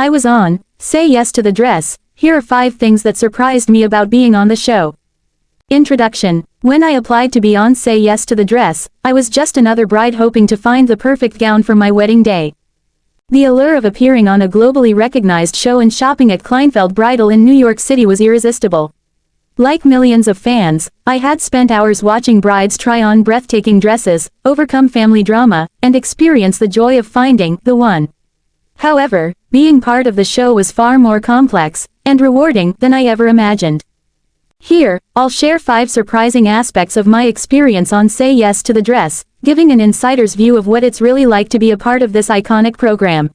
I was on Say Yes to the Dress. Here are 5 things that surprised me about being on the show. Introduction. When I applied to be on Say Yes to the Dress, I was just another bride hoping to find the perfect gown for my wedding day. The allure of appearing on a globally recognized show and shopping at Kleinfeld Bridal in New York City was irresistible. Like millions of fans, I had spent hours watching brides try on breathtaking dresses, overcome family drama, and experience the joy of finding the one. However, being part of the show was far more complex and rewarding than I ever imagined. Here, I'll share 5 surprising aspects of my experience on Say Yes to the Dress, giving an insider's view of what it's really like to be a part of this iconic program.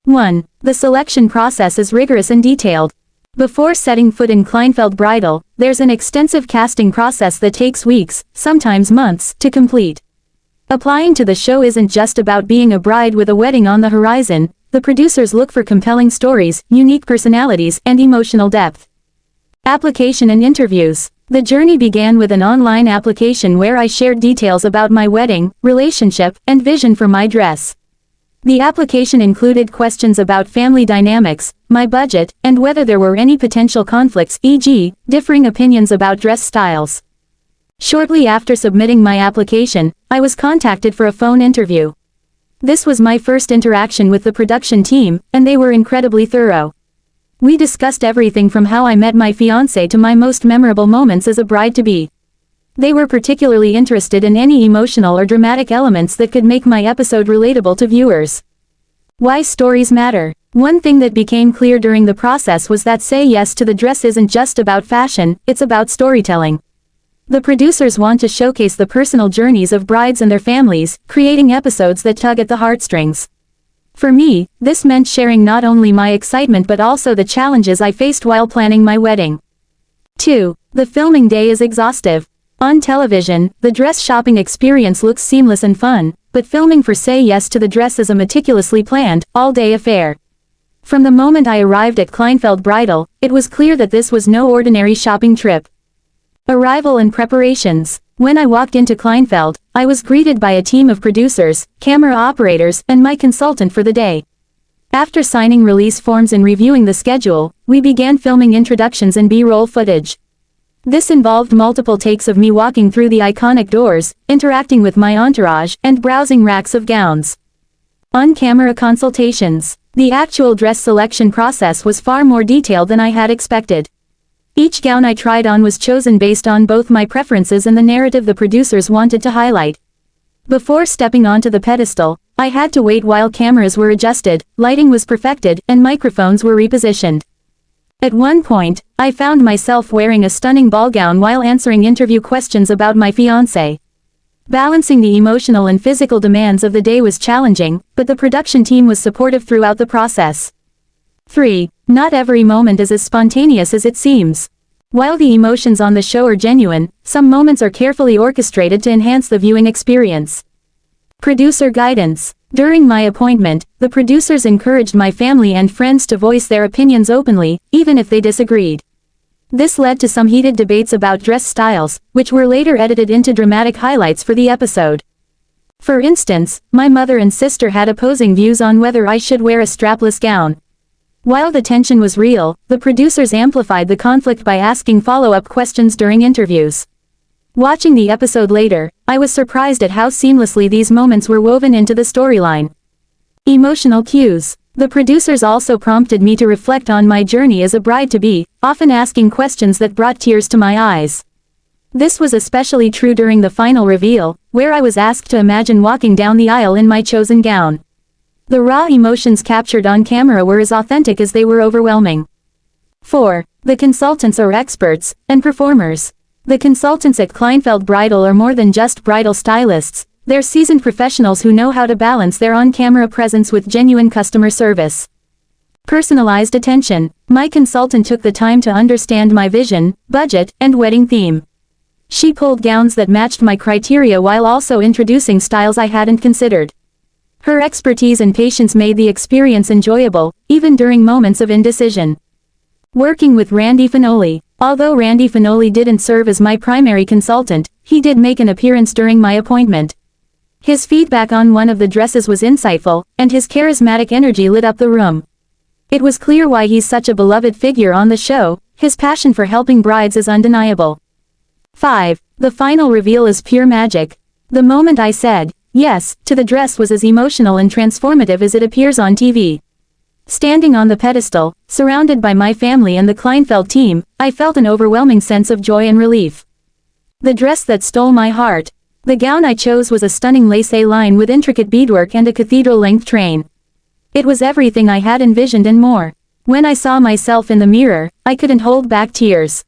1. The selection process is rigorous and detailed. Before setting foot in Kleinfeld Bridal, there's an extensive casting process that takes weeks, sometimes months, to complete. Applying to the show isn't just about being a bride with a wedding on the horizon. The producers look for compelling stories, unique personalities, and emotional depth. Application and interviews. The journey began with an online application where I shared details about my wedding, relationship, and vision for my dress. The application included questions about family dynamics, my budget, and whether there were any potential conflicts, e.g., differing opinions about dress styles. Shortly after submitting my application, I was contacted for a phone interview. This was my first interaction with the production team, and they were incredibly thorough. We discussed everything from how I met my fiancé to my most memorable moments as a bride-to-be. They were particularly interested in any emotional or dramatic elements that could make my episode relatable to viewers. Why stories matter. One thing that became clear during the process was that Say Yes to the Dress isn't just about fashion, it's about storytelling. The producers want to showcase the personal journeys of brides and their families, creating episodes that tug at the heartstrings. For me, this meant sharing not only my excitement but also the challenges I faced while planning my wedding. 2. The filming day is exhaustive. On television, the dress shopping experience looks seamless and fun, but filming for Say Yes to the Dress is a meticulously planned, all-day affair. From the moment I arrived at Kleinfeld Bridal, it was clear that this was no ordinary shopping trip. Arrival and preparations. When I walked into Kleinfeld, I was greeted by a team of producers, camera operators, and my consultant for the day. After signing release forms and reviewing the schedule, we began filming introductions and B-roll footage. This involved multiple takes of me walking through the iconic doors, interacting with my entourage, and browsing racks of gowns. On-camera consultations. The actual dress selection process was far more detailed than I had expected. Each gown I tried on was chosen based on both my preferences and the narrative the producers wanted to highlight. Before stepping onto the pedestal, I had to wait while cameras were adjusted, lighting was perfected, and microphones were repositioned. At one point, I found myself wearing a stunning ball gown while answering interview questions about my fiancé. Balancing the emotional and physical demands of the day was challenging, but the production team was supportive throughout the process. 3. Not every moment is as spontaneous as it seems. While the emotions on the show are genuine, some moments are carefully orchestrated to enhance the viewing experience. Producer guidance. During my appointment, the producers encouraged my family and friends to voice their opinions openly, even if they disagreed. This led to some heated debates about dress styles, which were later edited into dramatic highlights for the episode. For instance, my mother and sister had opposing views on whether I should wear a strapless gown. While the tension was real, the producers amplified the conflict by asking follow-up questions during interviews. Watching the episode later, I was surprised at how seamlessly these moments were woven into the storyline. Emotional cues. The producers also prompted me to reflect on my journey as a bride-to-be, often asking questions that brought tears to my eyes. This was especially true during the final reveal, where I was asked to imagine walking down the aisle in my chosen gown. The raw emotions captured on camera were as authentic as they were overwhelming. 4. The consultants are experts and performers. The consultants at Kleinfeld Bridal are more than just bridal stylists, they're seasoned professionals who know how to balance their on-camera presence with genuine customer service. Personalized attention. My consultant took the time to understand my vision, budget, and wedding theme. She pulled gowns that matched my criteria while also introducing styles I hadn't considered. Her expertise and patience made the experience enjoyable, even during moments of indecision. Working with Randy Finoli. Although Randy Finoli didn't serve as my primary consultant, he did make an appearance during my appointment. His feedback on one of the dresses was insightful, and his charismatic energy lit up the room. It was clear why he's such a beloved figure on the show. His passion for helping brides is undeniable. 5. The final reveal is pure magic. The moment I said yes to the dress was as emotional and transformative as it appears on TV. Standing on the pedestal, surrounded by my family and the Kleinfeld team, I felt an overwhelming sense of joy and relief. The dress that stole my heart. The gown I chose was a stunning lace A-line with intricate beadwork and a cathedral-length train. It was everything I had envisioned and more. When I saw myself in the mirror, I couldn't hold back tears.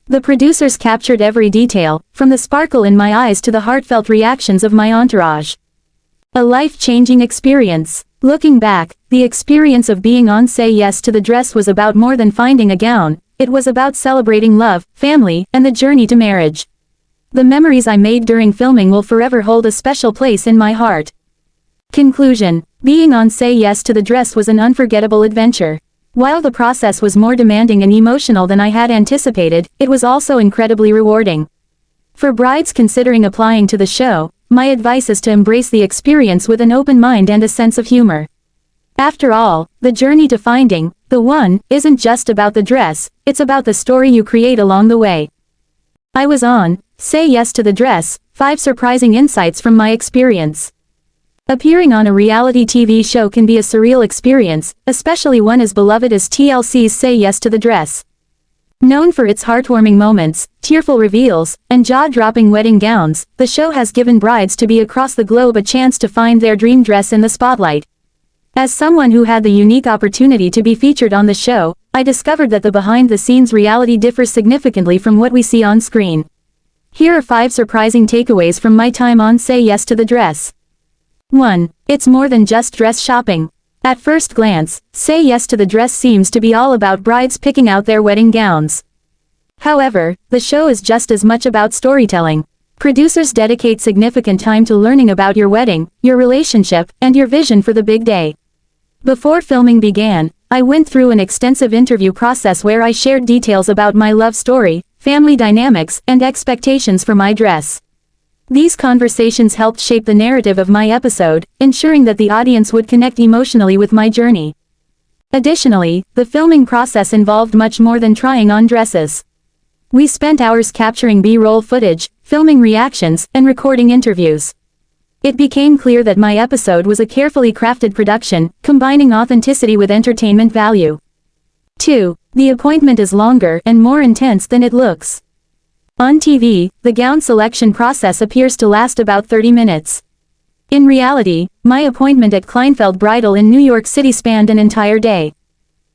The producers captured every detail, from the sparkle in my eyes to the heartfelt reactions of my entourage. A life-changing experience. Looking back, the experience of being on Say Yes to the Dress was about more than finding a gown. It was about celebrating love, family, and the journey to marriage. The memories I made during filming will forever hold a special place in my heart. Conclusion. Being on Say Yes to the Dress was an unforgettable adventure. While the process was more demanding and emotional than I had anticipated, it was also incredibly rewarding. For brides considering applying to the show, my advice is to embrace the experience with an open mind and a sense of humor. After all, the journey to finding the one isn't just about the dress, it's about the story you create along the way. I was on Say Yes to the Dress, 5 surprising insights from my experience. Appearing on a reality TV show can be a surreal experience, especially one as beloved as TLC's Say Yes to the Dress. Known for its heartwarming moments, tearful reveals, and jaw-dropping wedding gowns, the show has given brides to be across the globe a chance to find their dream dress in the spotlight. As someone who had the unique opportunity to be featured on the show, I discovered that the behind-the-scenes reality differs significantly from what we see on screen. Here are 5 surprising takeaways from my time on Say Yes to the Dress. 1. It's more than just dress shopping. At first glance, Say Yes to the Dress seems to be all about brides picking out their wedding gowns. However, the show is just as much about storytelling. Producers dedicate significant time to learning about your wedding, your relationship, and your vision for the big day. Before filming began, I went through an extensive interview process where I shared details about my love story, family dynamics, and expectations for my dress. These conversations helped shape the narrative of my episode, ensuring that the audience would connect emotionally with my journey. Additionally, the filming process involved much more than trying on dresses. We spent hours capturing B-roll footage, filming reactions, and recording interviews. It became clear that my episode was a carefully crafted production, combining authenticity with entertainment value. 2. The appointment is longer and more intense than it looks. On TV, the gown selection process appears to last about 30 minutes. In reality, my appointment at Kleinfeld Bridal in New York City spanned an entire day.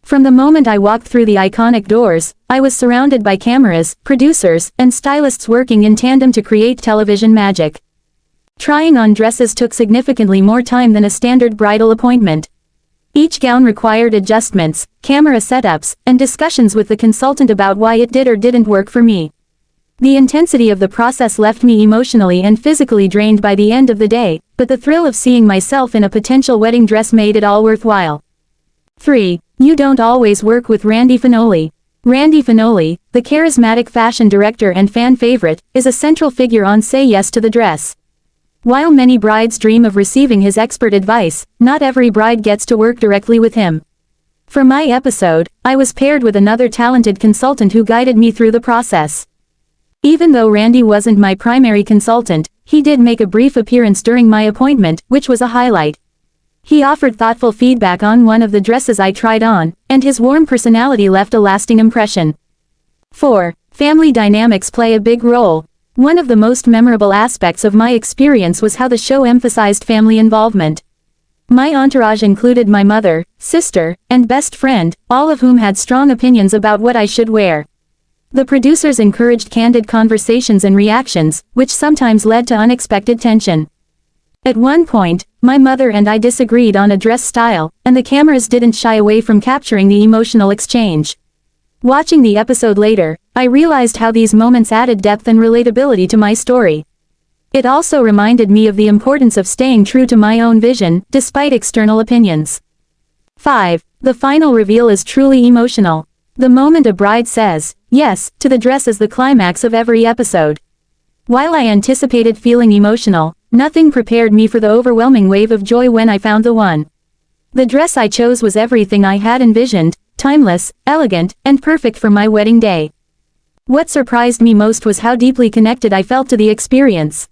From the moment I walked through the iconic doors, I was surrounded by cameras, producers, and stylists working in tandem to create television magic. Trying on dresses took significantly more time than a standard bridal appointment. Each gown required adjustments, camera setups, and discussions with the consultant about why it did or didn't work for me. The intensity of the process left me emotionally and physically drained by the end of the day, but the thrill of seeing myself in a potential wedding dress made it all worthwhile. 3. You don't always work with Randy Finoli. Randy Finoli, the charismatic fashion director and fan favorite, is a central figure on Say Yes to the Dress. While many brides dream of receiving his expert advice, not every bride gets to work directly with him. For my episode, I was paired with another talented consultant who guided me through the process. Even though Randy wasn't my primary consultant, he did make a brief appearance during my appointment, which was a highlight. He offered thoughtful feedback on one of the dresses I tried on, and his warm personality left a lasting impression. 4. Family dynamics play a big role. One of the most memorable aspects of my experience was how the show emphasized family involvement. My entourage included my mother, sister, and best friend, all of whom had strong opinions about what I should wear. The producers encouraged candid conversations and reactions, which sometimes led to unexpected tension. At one point, my mother and I disagreed on a dress style, and the cameras didn't shy away from capturing the emotional exchange. Watching the episode later, I realized how these moments added depth and relatability to my story. It also reminded me of the importance of staying true to my own vision, despite external opinions. 5. The final reveal is truly emotional. The moment a bride says yes to the dress is the climax of every episode. While I anticipated feeling emotional, nothing prepared me for the overwhelming wave of joy when I found the one. The dress I chose was everything I had envisioned, timeless, elegant, and perfect for my wedding day. What surprised me most was how deeply connected I felt to the experience.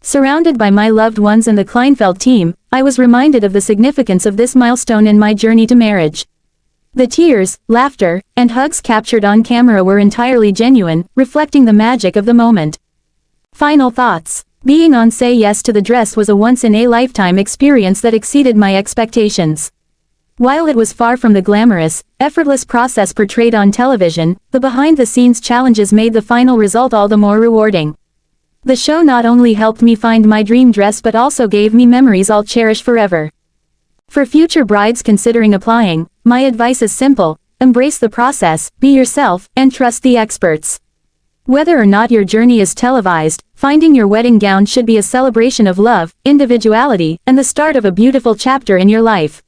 Surrounded by my loved ones and the Kleinfeld team, I was reminded of the significance of this milestone in my journey to marriage. The tears, laughter, and hugs captured on camera were entirely genuine, reflecting the magic of the moment. Final thoughts. Being on Say Yes to the Dress was a once-in-a-lifetime experience that exceeded my expectations. While it was far from the glamorous, effortless process portrayed on television, the behind-the-scenes challenges made the final result all the more rewarding. The show not only helped me find my dream dress but also gave me memories I'll cherish forever. For future brides considering applying, my advice is simple: embrace the process, be yourself, and trust the experts. Whether or not your journey is televised, finding your wedding gown should be a celebration of love, individuality, and the start of a beautiful chapter in your life.